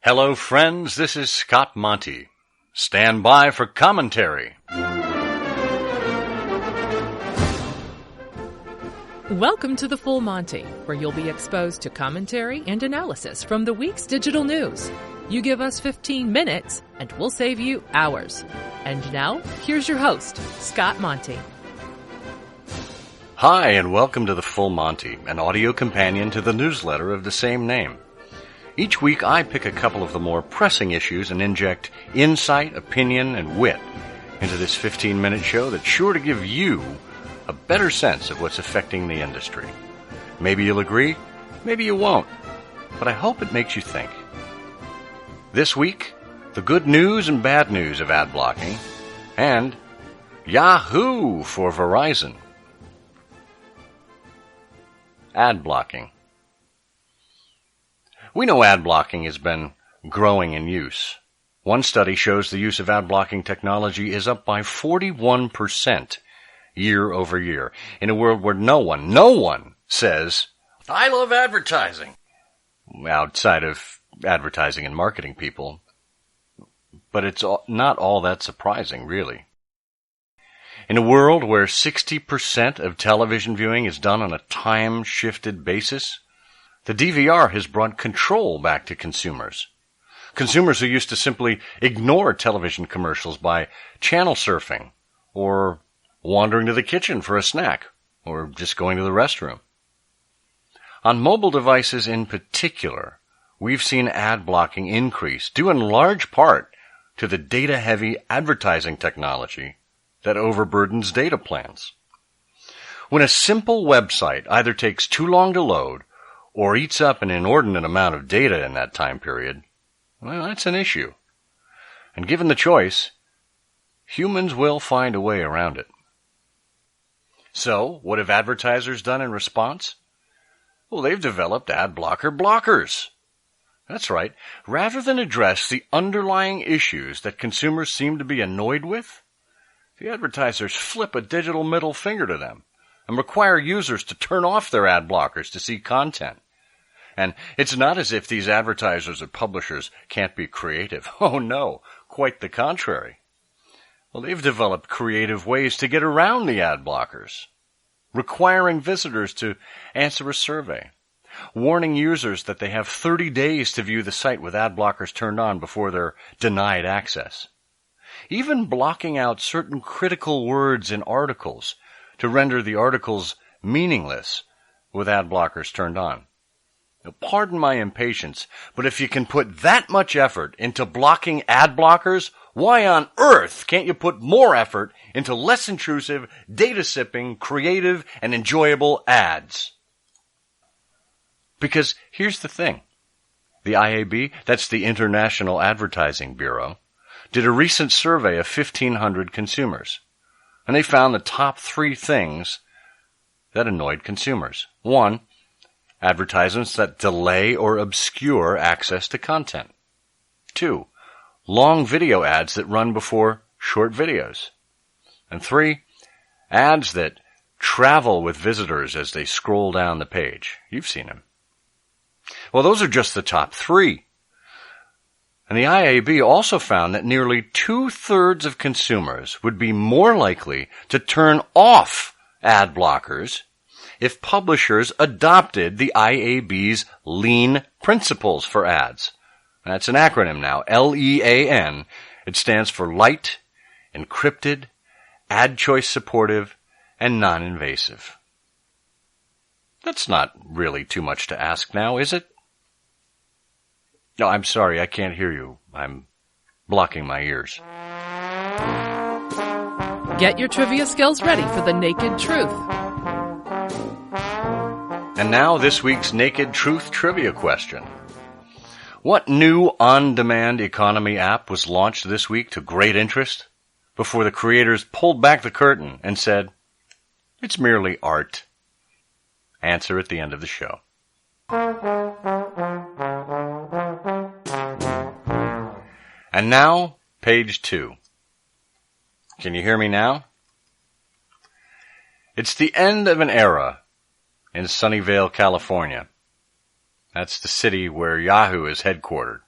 Hello, friends. This is Scott Monty. Stand by for commentary. Welcome to the Full Monty, where you'll be exposed to commentary and analysis from the week's digital news. You give us 15 minutes, and we'll save you hours. And now, here's your host, Scott Monty. Hi, and welcome to the Full Monty, an audio companion to the newsletter of the same name. Each week, I pick a couple of the more pressing issues and inject insight, opinion, and wit into this 15-minute show that's sure to give you a better sense of what's affecting the industry. Maybe you'll agree, maybe you won't, but I hope it makes you think. This week, the good news and bad news of ad blocking, and Yahoo for Verizon. Ad blocking. We know ad blocking has been growing in use. One study shows the use of ad blocking technology is up by 41% year over year in a world where no one says, I love advertising, outside of advertising and marketing people. But it's not all that surprising, really. In a world where 60% of television viewing is done on a time-shifted basis, the DVR has brought control back to consumers. Consumers who used to simply ignore television commercials by channel surfing, or wandering to the kitchen for a snack, or just going to the restroom. On mobile devices in particular, we've seen ad blocking increase, due in large part to the data-heavy advertising technology that overburdens data plans. When a simple website either takes too long to load or eats up an inordinate amount of data in that time period, well, that's an issue. And given the choice, humans will find a way around it. So, what have advertisers done in response? Well, they've developed ad blocker blockers. That's right. Rather than address the underlying issues that consumers seem to be annoyed with, the advertisers flip a digital middle finger to them and require users to turn off their ad blockers to see content. And it's not as if these advertisers or publishers can't be creative. Oh no, quite the contrary. Well, they've developed creative ways to get around the ad blockers, requiring visitors to answer a survey, warning users that they have 30 days to view the site with ad blockers turned on before they're denied access, even blocking out certain critical words in articles to render the articles meaningless with ad blockers turned on. Now, pardon my impatience, but if you can put that much effort into blocking ad blockers, why on earth can't you put more effort into less intrusive, data-sipping, creative, and enjoyable ads? Because here's the thing. The IAB, that's the International Advertising Bureau, did a recent survey of 1,500 consumers, and they found the top 3 things that annoyed consumers. 1, advertisements that delay or obscure access to content. 2, long video ads that run before short videos. And 3, ads that travel with visitors as they scroll down the page. You've seen them. Well, those are just the top 3. And the IAB also found that nearly 2/3 of consumers would be more likely to turn off ad blockers if publishers adopted the IAB's lean principles for ads. That's an acronym now, LEAN. It stands for light, encrypted, ad choice supportive, and non-invasive. That's not really too much to ask now, is it? No, I'm sorry, I can't hear you. I'm blocking my ears. Get your trivia skills ready for the Naked Truth. And now this week's Naked Truth trivia question. What new on-demand economy app was launched this week to great interest before the creators pulled back the curtain and said, it's merely art? Answer at the end of the show. And now, page 2. Can you hear me now? It's the end of an era in Sunnyvale, California. That's the city where Yahoo is headquartered.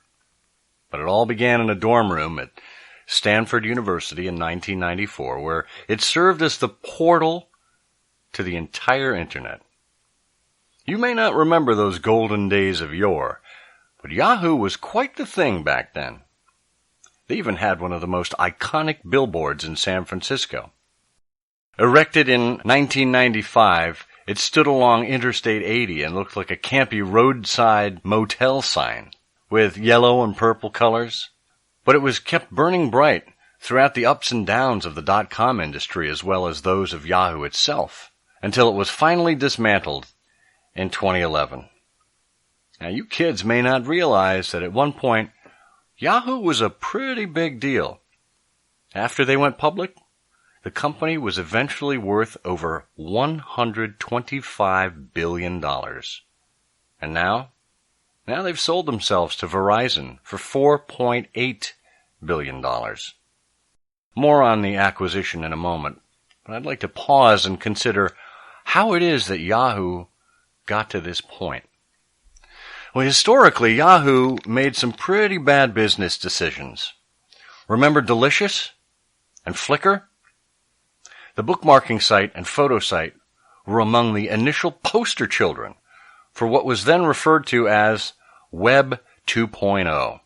But it all began in a dorm room at Stanford University in 1994, where it served as the portal to the entire Internet. You may not remember those golden days of yore, but Yahoo was quite the thing back then. They even had one of the most iconic billboards in San Francisco. Erected in 1995, it stood along Interstate 80 and looked like a campy roadside motel sign with yellow and purple colors. But it was kept burning bright throughout the ups and downs of the .com industry as well as those of Yahoo itself, until it was finally dismantled in 2011. Now, you kids may not realize that at one point, Yahoo was a pretty big deal. After they went public, the company was eventually worth over $125 billion. And now they've sold themselves to Verizon for $4.8 billion. More on the acquisition in a moment, but I'd like to pause and consider how it is that Yahoo got to this point. Well, historically, Yahoo made some pretty bad business decisions. Remember Delicious and Flickr? The bookmarking site and photo site were among the initial poster children for what was then referred to as Web 2.0.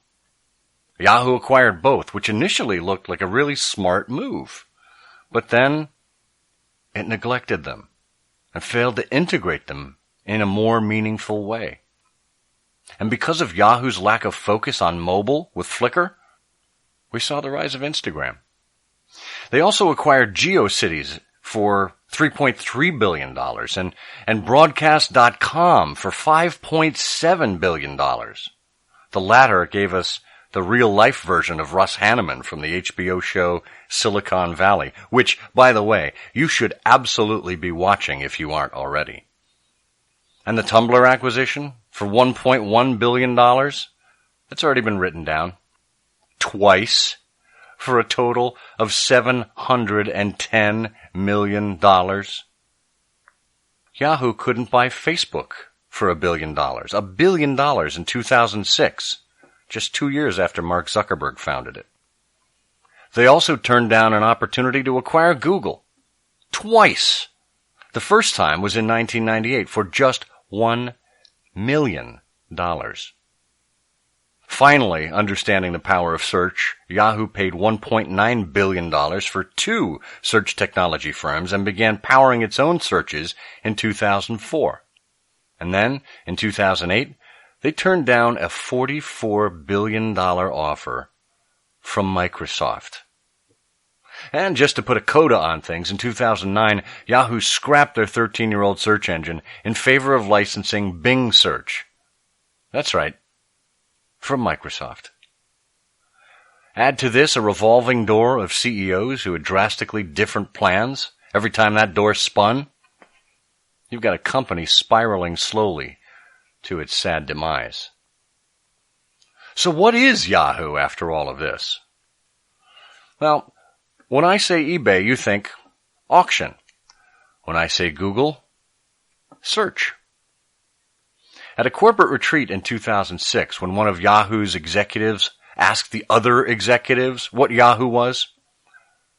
Yahoo acquired both, which initially looked like a really smart move. But then it neglected them and failed to integrate them in a more meaningful way. And because of Yahoo's lack of focus on mobile with Flickr, we saw the rise of Instagram. They also acquired GeoCities for $3.3 billion and Broadcast.com for $5.7 billion. The latter gave us the real-life version of Russ Hanneman from the HBO show Silicon Valley, which, by the way, you should absolutely be watching if you aren't already. And the Tumblr acquisition for $1.1 billion, that's already been written down twice for a total of $710 million. Yahoo couldn't buy Facebook for $1 billion. $1 billion in 2006, just 2 years after Mark Zuckerberg founded it. They also turned down an opportunity to acquire Google twice. The first time was in 1998 for just $1 million. Finally, understanding the power of search, Yahoo paid $1.9 billion for 2 search technology firms and began powering its own searches in 2004. And then, in 2008, they turned down a $44 billion offer from Microsoft. And just to put a coda on things, in 2009, Yahoo scrapped their 13-year-old search engine in favor of licensing Bing Search. That's right, from Microsoft. Add to this a revolving door of CEOs who had drastically different plans every time that door spun. You've got a company spiraling slowly to its sad demise. So what is Yahoo after all of this? Well, when I say eBay, you think auction. When I say Google, search. At a corporate retreat in 2006, when one of Yahoo's executives asked the other executives what Yahoo was,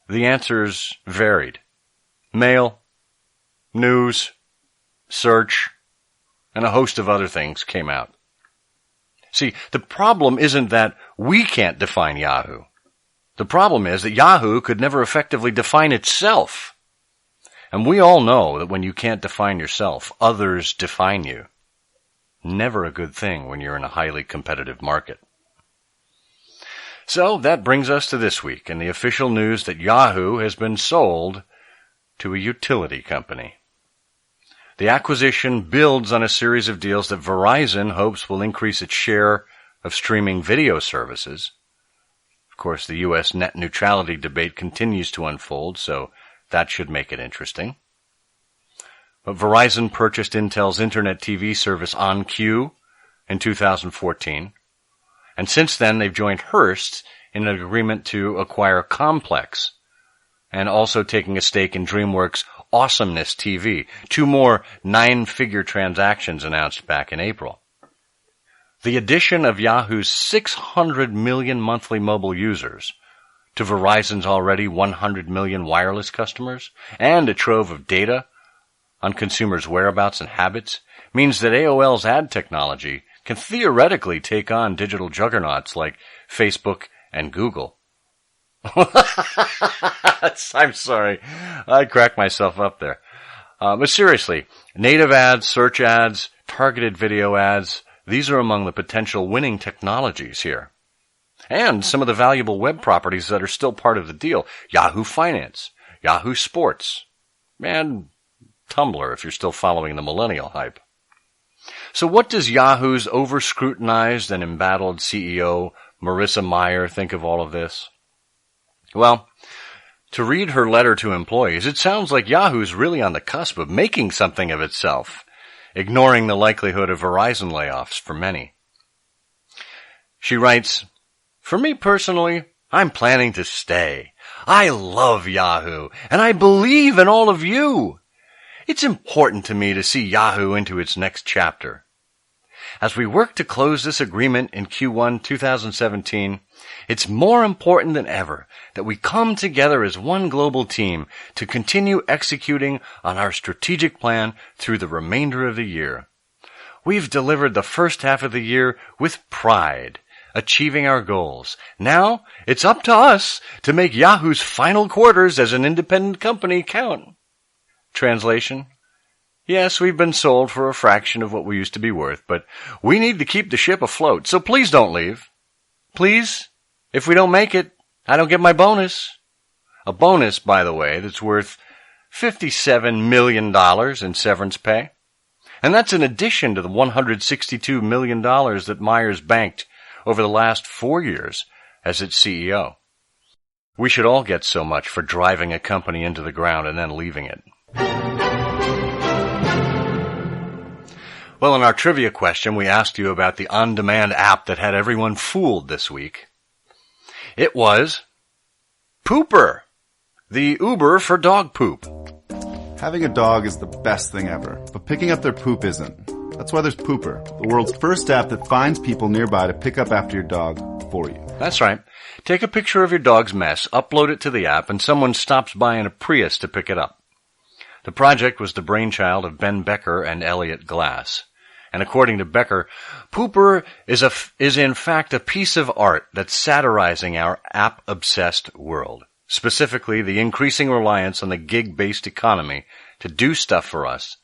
the answers varied. Mail, news, search, and a host of other things came out. See, the problem isn't that we can't define Yahoo. The problem is that Yahoo could never effectively define itself. And we all know that when you can't define yourself, others define you. Never a good thing when you're in a highly competitive market. So that brings us to this week and the official news that Yahoo has been sold to a utility company. The acquisition builds on a series of deals that Verizon hopes will increase its share of streaming video services. Of course, the U.S. net neutrality debate continues to unfold, so that should make it interesting. But Verizon purchased Intel's Internet TV service OnQ in 2014, and since then they've joined Hearst in an agreement to acquire Complex, and also taking a stake in DreamWorks' Awesomeness TV, 2 more 9-figure transactions announced back in April. The addition of Yahoo's 600 million monthly mobile users to Verizon's already 100 million wireless customers and a trove of data on consumers' whereabouts and habits means that AOL's ad technology can theoretically take on digital juggernauts like Facebook and Google. I'm sorry. I cracked myself up there. But seriously, native ads, search ads, targeted video ads, these are among the potential winning technologies here. And some of the valuable web properties that are still part of the deal. Yahoo Finance, Yahoo Sports, and Tumblr if you're still following the millennial hype. So what does Yahoo's over-scrutinized and embattled CEO, Marissa Mayer, think of all of this? Well, to read her letter to employees, it sounds like Yahoo's really on the cusp of making something of itself, ignoring the likelihood of Verizon layoffs for many. She writes, "For me personally, I'm planning to stay. I love Yahoo, and I believe in all of you. It's important to me to see Yahoo into its next chapter. As we work to close this agreement in Q1 2017, it's more important than ever that we come together as one global team to continue executing on our strategic plan through the remainder of the year. We've delivered the first half of the year with pride, achieving our goals. Now, it's up to us to make Yahoo's final quarters as an independent company count." Translation: yes, we've been sold for a fraction of what we used to be worth, but we need to keep the ship afloat, so please don't leave. Please, if we don't make it, I don't get my bonus. A bonus, by the way, that's worth $57 million in severance pay. And that's in addition to the $162 million that Myers banked over the last 4 years as its CEO. We should all get so much for driving a company into the ground and then leaving it. Well, in our trivia question, we asked you about the on-demand app that had everyone fooled this week. It was Pooper, the Uber for dog poop. Having a dog is the best thing ever, but picking up their poop isn't. That's why there's Pooper, the world's first app that finds people nearby to pick up after your dog for you. That's right. Take a picture of your dog's mess, upload it to the app, and someone stops by in a Prius to pick it up. The project was the brainchild of Ben Becker and Elliot Glass. And according to Becker, Pooper is in fact a piece of art that's satirizing our app-obsessed world, specifically the increasing reliance on the gig-based economy to do stuff for us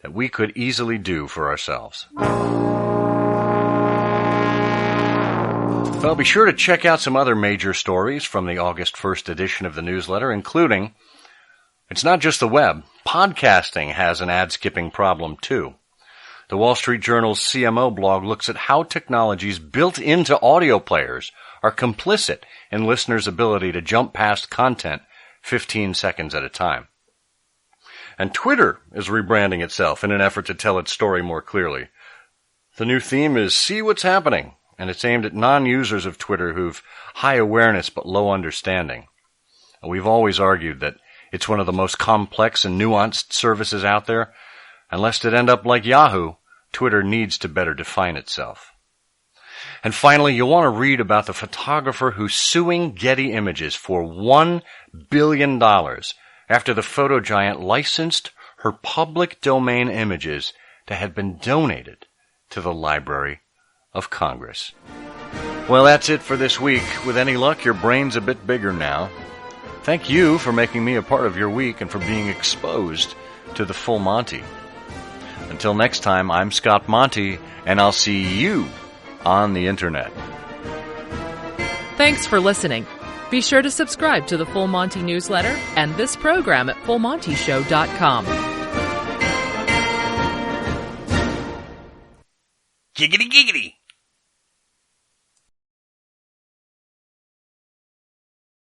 that we could easily do for ourselves. Well, be sure to check out some other major stories from the August 1st edition of the newsletter, including, it's not just the web. Podcasting has an ad-skipping problem, too. The Wall Street Journal's CMO blog looks at how technologies built into audio players are complicit in listeners' ability to jump past content 15 seconds at a time. And Twitter is rebranding itself in an effort to tell its story more clearly. The new theme is See What's Happening, and it's aimed at non-users of Twitter who've high awareness but low understanding. And we've always argued that it's one of the most complex and nuanced services out there. And lest it end up like Yahoo, Twitter needs to better define itself. And finally, you'll want to read about the photographer who's suing Getty Images for $1 billion after the photo giant licensed her public domain images that had been donated to the Library of Congress. Well, that's it for this week. With any luck, your brain's a bit bigger now. Thank you for making me a part of your week and for being exposed to the full Monty. Until next time, I'm Scott Monty, and I'll see you on the Internet. Thanks for listening. Be sure to subscribe to the Full Monty newsletter and this program at FullMontyShow.com. Giggity giggity!